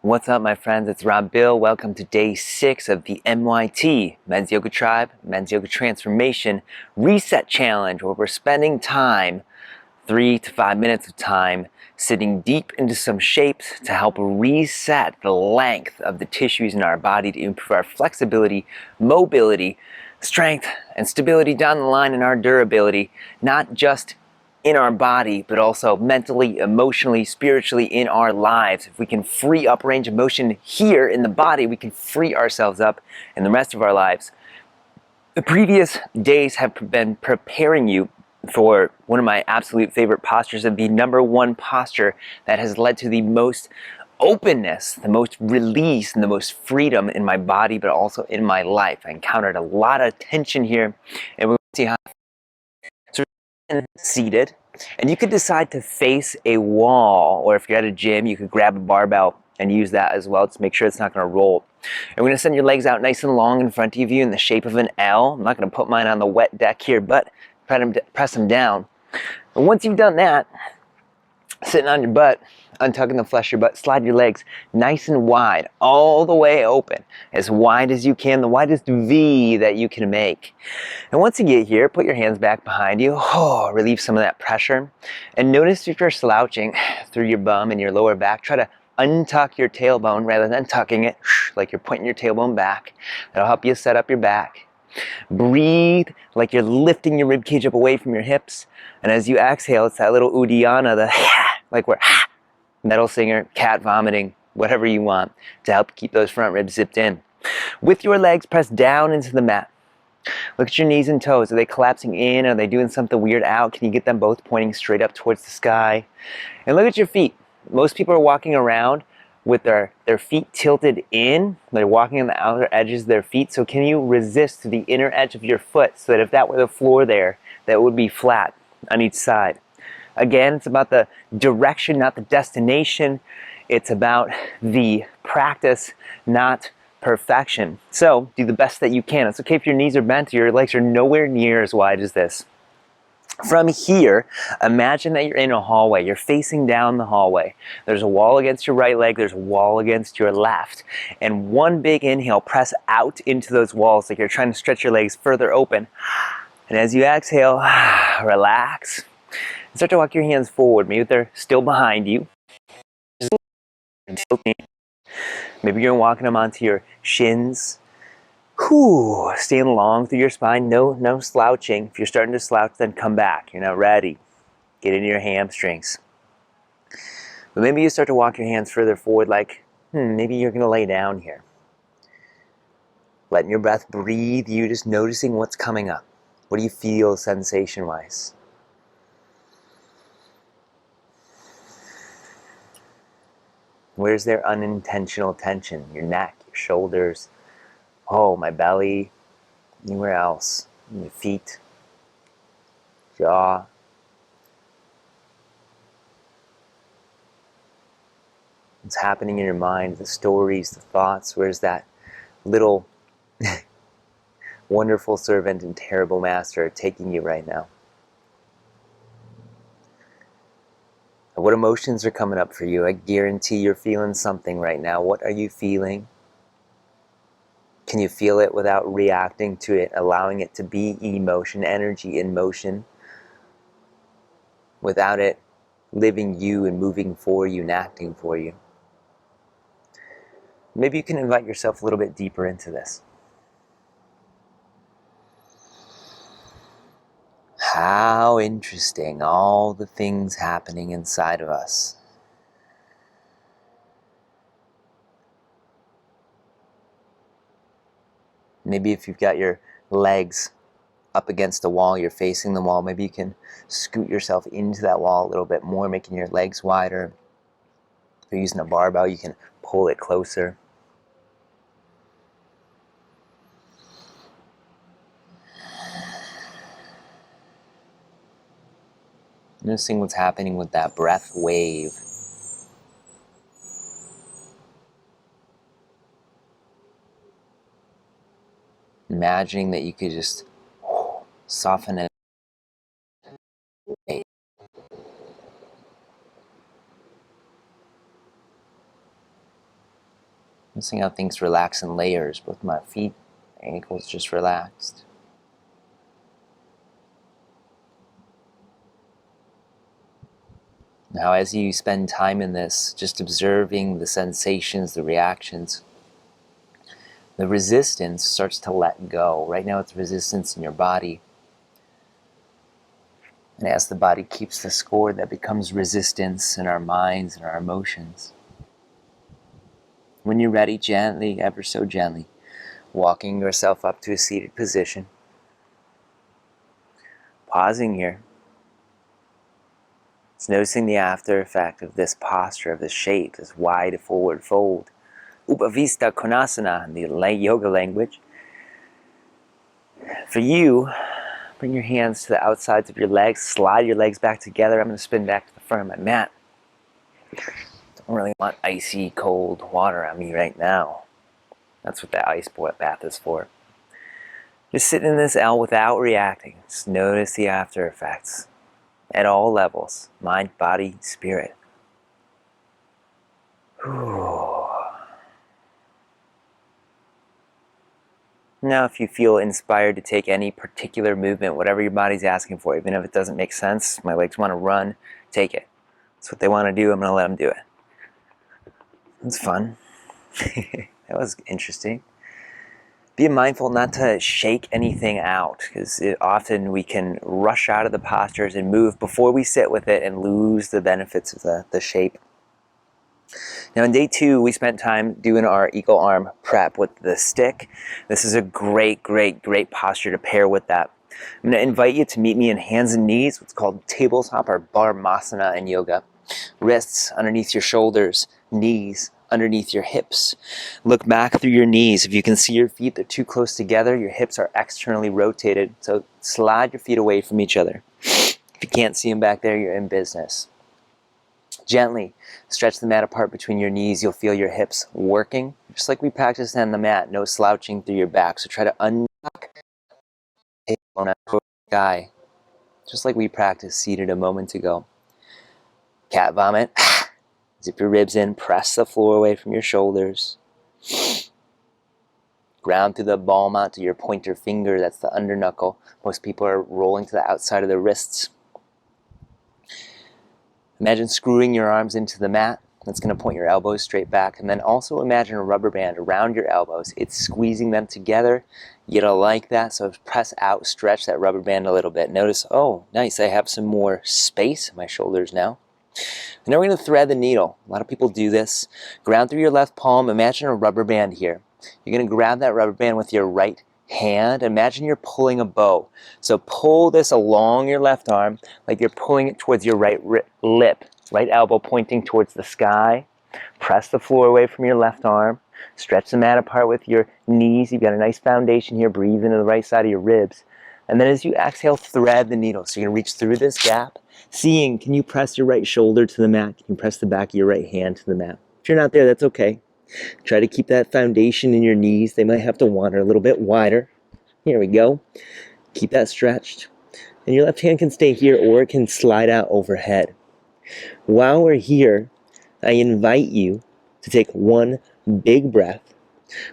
What's up, my friends? It's Rob Bill. Welcome to day 6 of the MYT, Men's Yoga Tribe, Men's Yoga Transformation Reset Challenge, where we're spending time, 3 to 5 minutes of time, sitting deep into some shapes to help reset the length of the tissues in our body to improve our flexibility, mobility, strength, and stability down the line in our durability, not just in our body, but also mentally, emotionally, spiritually in our lives. If we can free up range of motion here in the body, we can free ourselves up in the rest of our lives. The previous days have been preparing you for one of my absolute favorite postures, and the number one posture that has led to the most openness, the most release, and the most freedom in my body, but also in my life. I encountered a lot of tension here, and we'll see how. So seated, and you could decide to face a wall, or if you're at a gym, you could grab a barbell and use that as well to make sure it's not going to roll. And we're going to send your legs out nice and long in front of you in the shape of an L. I'm not going to put mine on the wet deck here, but press them down. And once you've done that, sitting on your butt, untucking the flesh of your butt, slide your legs nice and wide, all the way open, as wide as you can, the widest V that you can make. And once you get here, put your hands back behind you, relieve some of that pressure, and notice if you're slouching through your bum and your lower back, try to untuck your tailbone rather than tucking it, like you're pointing your tailbone back. That'll help you set up your back. Breathe like you're lifting your ribcage up away from your hips, and as you exhale, it's that little Uddiyana, like we're metal singer, cat vomiting, whatever you want to help keep those front ribs zipped in. With your legs pressed down into the mat. Look at your knees and toes. Are they collapsing in? Are they doing something weird out? Can you get them both pointing straight up towards the sky? And look at your feet. Most people are walking around with their feet tilted in. They're walking on the outer edges of their feet. So can you resist to the inner edge of your foot so that if that were the floor there, that would be flat on each side? Again, it's about the direction, not the destination. It's about the practice, not perfection. So do the best that you can. It's okay if your knees are bent or your legs are nowhere near as wide as this. From here, imagine that you're in a hallway. You're facing down the hallway. There's a wall against your right leg. There's a wall against your left. And one big inhale, press out into those walls like you're trying to stretch your legs further open. And as you exhale, relax. And start to walk your hands forward. Maybe they're still behind you. Maybe you're walking them onto your shins. Staying long through your spine. No slouching. If you're starting to slouch, then come back. You're not ready. Get into your hamstrings. But maybe you start to walk your hands further forward like, maybe you're going to lay down here. Letting your breath breathe, you just noticing what's coming up. What do you feel sensation-wise? Where's there unintentional tension? Your neck, your shoulders, my belly, anywhere else, your feet, jaw. What's happening in your mind, the stories, the thoughts, where's that little wonderful servant and terrible master taking you right now? What emotions are coming up for you? I guarantee you're feeling something right now. What are you feeling? Can you feel it without reacting to it, allowing it to be emotion, energy in motion, without it living you and moving for you and acting for you? Maybe you can invite yourself a little bit deeper into this. How interesting, all the things happening inside of us. Maybe if you've got your legs up against the wall, you're facing the wall, maybe you can scoot yourself into that wall a little bit more, making your legs wider. If you're using a barbell, you can pull it closer. Noticing what's happening with that breath wave. Imagining that you could just soften it. Noticing how things relax in layers. Both my feet, ankles just relaxed. Now, as you spend time in this, just observing the sensations, the reactions, the resistance starts to let go. Right now it's resistance in your body. And as the body keeps the score, that becomes resistance in our minds and our emotions. When you're ready, gently, ever so gently, walking yourself up to a seated position. Pausing here. It's noticing the after effect of this posture, of this shape, this wide forward fold. Upavista Konasana in the yoga language. For you, bring your hands to the outsides of your legs, slide your legs back together. I'm going to spin back to the front of my mat. Don't really want icy cold water on me right now. That's what the ice bath is for. Just sitting in this L without reacting. Just notice the after effects at all levels. Mind, body, spirit. Now if you feel inspired to take any particular movement, whatever your body's asking for, even if it doesn't make sense, my legs want to run, take it. That's what they want to do, I'm going to let them do it. It's fun. That was interesting. Be mindful not to shake anything out, because often we can rush out of the postures and move before we sit with it and lose the benefits of the shape. Now in day 2, we spent time doing our eagle arm prep with the stick. This is a great posture to pair with that. I'm going to invite you to meet me in hands and knees, what's called tabletop or Barmasana in yoga. Wrists underneath your shoulders, knees underneath your hips. Look back through your knees. If you can see your feet, they're too close together. Your hips are externally rotated. So slide your feet away from each other. If you can't see them back there, you're in business. Gently stretch the mat apart between your knees. You'll feel your hips working, just like we practiced on the mat. No slouching through your back. So try to unlock the sky, just like we practiced seated a moment ago. Cat vomit. Zip your ribs in, press the floor away from your shoulders. Ground through the ball mount to your pointer finger, that's the under knuckle. Most people are rolling to the outside of their wrists. Imagine screwing your arms into the mat. That's going to point your elbows straight back. And then also imagine a rubber band around your elbows. It's squeezing them together. You don't like that, so press out, stretch that rubber band a little bit. Notice, oh, nice, I have some more space in my shoulders now. And now we're going to thread the needle. A lot of people do this. Ground through your left palm. Imagine a rubber band here. You're going to grab that rubber band with your right hand. Imagine you're pulling a bow. So pull this along your left arm like you're pulling it towards your right lip. Right elbow pointing towards the sky. Press the floor away from your left arm. Stretch the mat apart with your knees. You've got a nice foundation here. Breathe into the right side of your ribs. And then as you exhale, thread the needle. So you're going to reach through this gap. Seeing, can you press your right shoulder to the mat? Can you press the back of your right hand to the mat? If you're not there, that's okay. Try to keep that foundation in your knees. They might have to wander a little bit wider. Here we go. Keep that stretched. And your left hand can stay here or it can slide out overhead. While we're here, I invite you to take one big breath.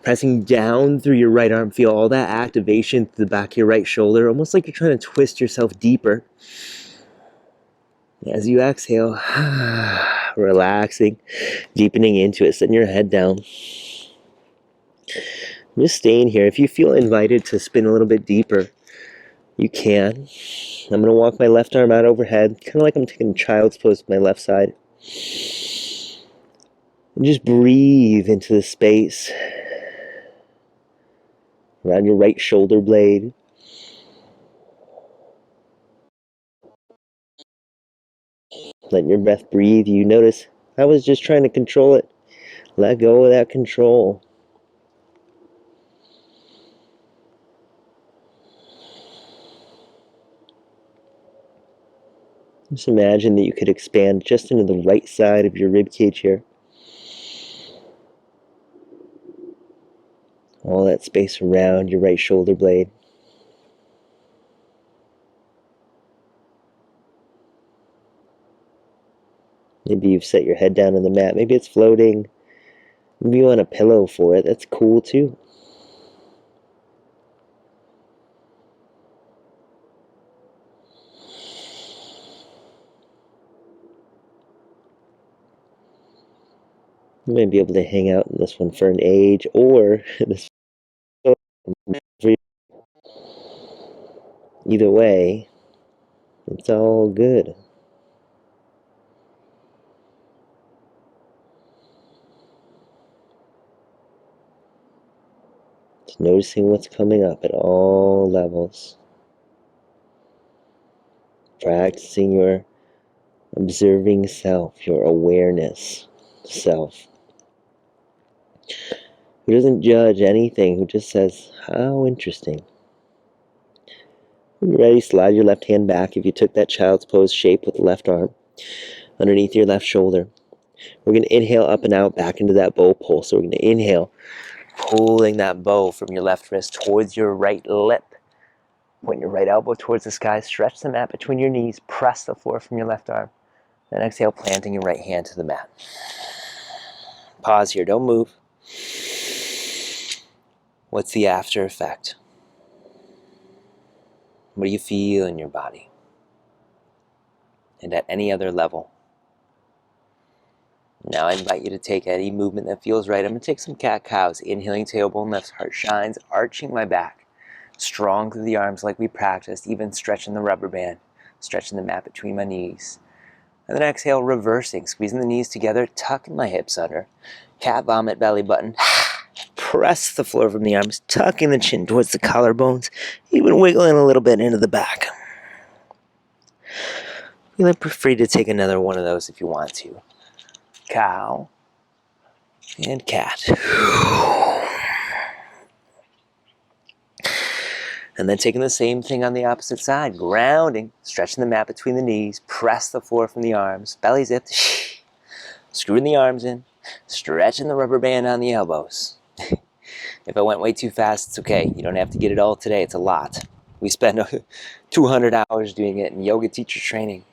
Pressing down through your right arm. Feel all that activation to the back of your right shoulder. Almost like you're trying to twist yourself deeper. As you exhale, relaxing, deepening into it, setting your head down. Just staying here. If you feel invited to spin a little bit deeper, you can. I'm going to walk my left arm out overhead, kind of like I'm taking child's pose with my left side. And just breathe into the space around your right shoulder blade. Letting your breath breathe. You notice I was just trying to control it. Let go of that control. Just imagine that you could expand just into the right side of your rib cage here. All that space around your right shoulder blade. Maybe you've set your head down on the mat. Maybe it's floating. If you want a pillow for it, that's cool too. You might be able to hang out in this one for an age, or this. Either way, it's all good. Just noticing what's coming up at all levels. Practicing your observing self, your awareness self. Who doesn't judge anything, who just says, how interesting. When you're ready, slide your left hand back if you took that child's pose shape with the left arm underneath your left shoulder. We're going to inhale up and out back into that bow pull. So we're going to inhale, pulling that bow from your left wrist towards your right lip. Point your right elbow towards the sky, stretch the mat between your knees, press the floor from your left arm. Then exhale, planting your right hand to the mat. Pause here, don't move. What's the after effect? What do you feel in your body? And at any other level. Now I invite you to take any movement that feels right. I'm going to take some cat-cows. Inhaling, tailbone lifts, heart shines, arching my back. Strong through the arms like we practiced, even stretching the rubber band, stretching the mat between my knees. And then exhale, reversing, squeezing the knees together, tucking my hips under. Cat vomit, belly button. Press the floor from the arms, tucking the chin towards the collarbones, even wiggling a little bit into the back. Feel free to take another one of those if you want to. Cow and cat. And then taking the same thing on the opposite side, grounding, stretching the mat between the knees, press the floor from the arms, belly zipped, screwing the arms in, stretching the rubber band on the elbows. If I went way too fast, it's okay. You don't have to get it all today. It's a lot. We spend 200 hours doing it in yoga teacher training.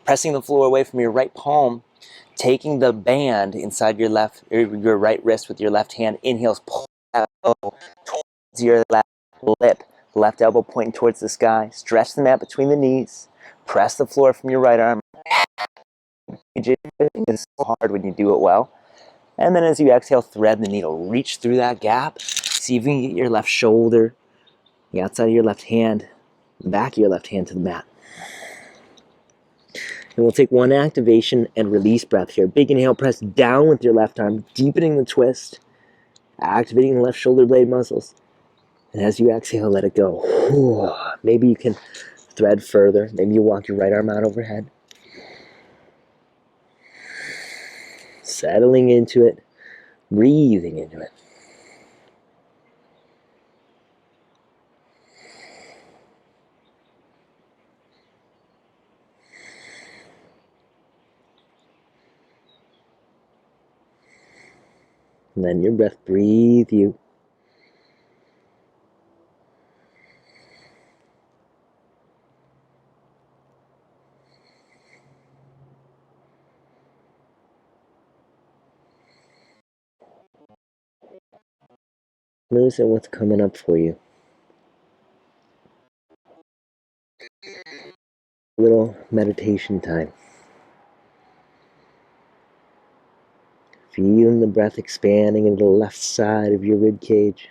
Pressing the floor away from your right palm, taking the band inside your right wrist with your left hand. Inhales, pull that elbow towards your left lip. Left elbow pointing towards the sky. Stretch the mat between the knees. Press the floor from your right arm. It's so hard when you do it well. And then as you exhale, thread the needle. Reach through that gap. See if you can get your left shoulder, the outside of your left hand, the back of your left hand to the mat. And we'll take one activation and release breath here. Big inhale, press down with your left arm, deepening the twist, activating the left shoulder blade muscles. And as you exhale, let it go. Maybe you can thread further. Maybe you walk your right arm out overhead. Settling into it, breathing into it. And then your breath, breathe you. Notice what's coming up for you. A little meditation time. Feeling the breath expanding into the left side of your rib cage.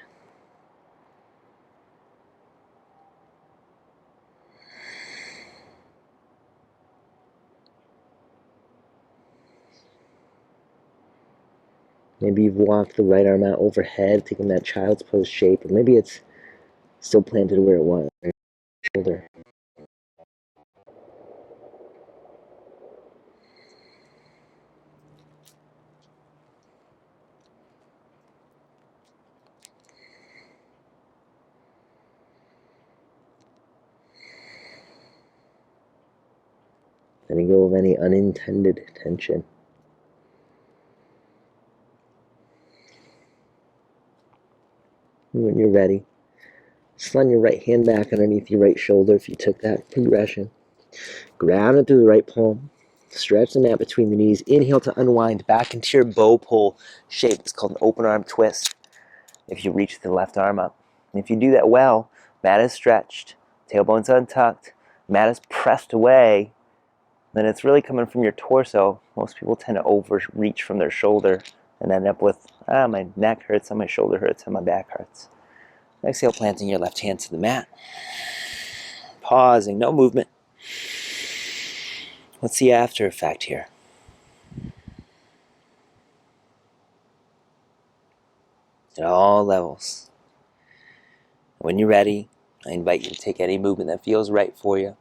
Maybe you've walked the right arm out overhead, taking that child's pose shape, or maybe it's still planted where it was. Shoulder. Letting go of any unintended tension. And when you're ready, slide your right hand back underneath your right shoulder if you took that progression. Ground it through the right palm. Stretch the mat between the knees. Inhale to unwind back into your bow pull shape. It's called an open arm twist. If you reach the left arm up. And if you do that well, mat is stretched, tailbone's untucked, mat is pressed away, then it's really coming from your torso. Most people tend to overreach from their shoulder and end up with, my neck hurts, and my shoulder hurts, and my back hurts. Exhale, planting your left hand to the mat. Pausing, no movement. What's the after effect here? At all levels. When you're ready, I invite you to take any movement that feels right for you.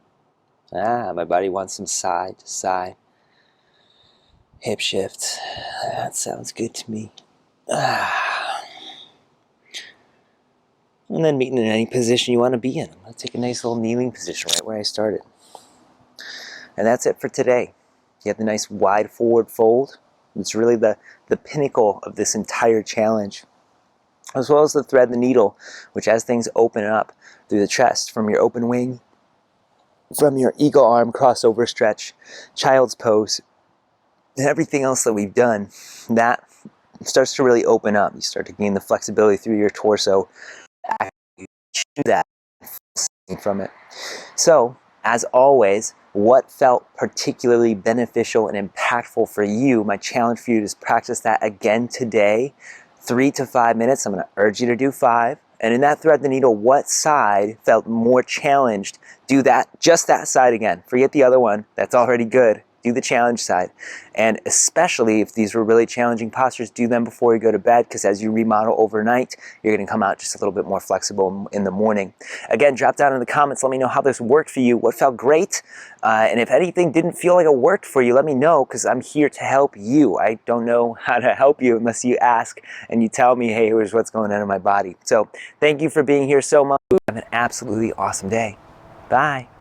My body wants some side to side. Hip shift. That sounds good to me. And then meet in any position you want to be in. I'm going to take a nice little kneeling position right where I started. And that's it for today. You have the nice wide forward fold. It's really the pinnacle of this entire challenge. As well as the thread the needle, which as things open up through the chest, from your open wing, from your eagle arm crossover stretch, child's pose, and everything else that we've done, that starts to really open up. You start to gain the flexibility through your torso. You choose that from it. So, as always, what felt particularly beneficial and impactful for you? My challenge for you is practice that again today. 3 to 5 minutes. I'm going to urge you to do 5. And in that thread the needle, what side felt more challenged? Do that, just that side again. Forget the other one. That's already good. Do the challenge side. And especially if these were really challenging postures, do them before you go to bed, because as you remodel overnight, you're going to come out just a little bit more flexible in the morning. Again, drop down in the comments. Let me know how this worked for you, what felt great. And if anything didn't feel like it worked for you, let me know, because I'm here to help you. I don't know how to help you unless you ask and you tell me, hey, here's what's going on in my body. So thank you for being here so much. Have an absolutely awesome day. Bye.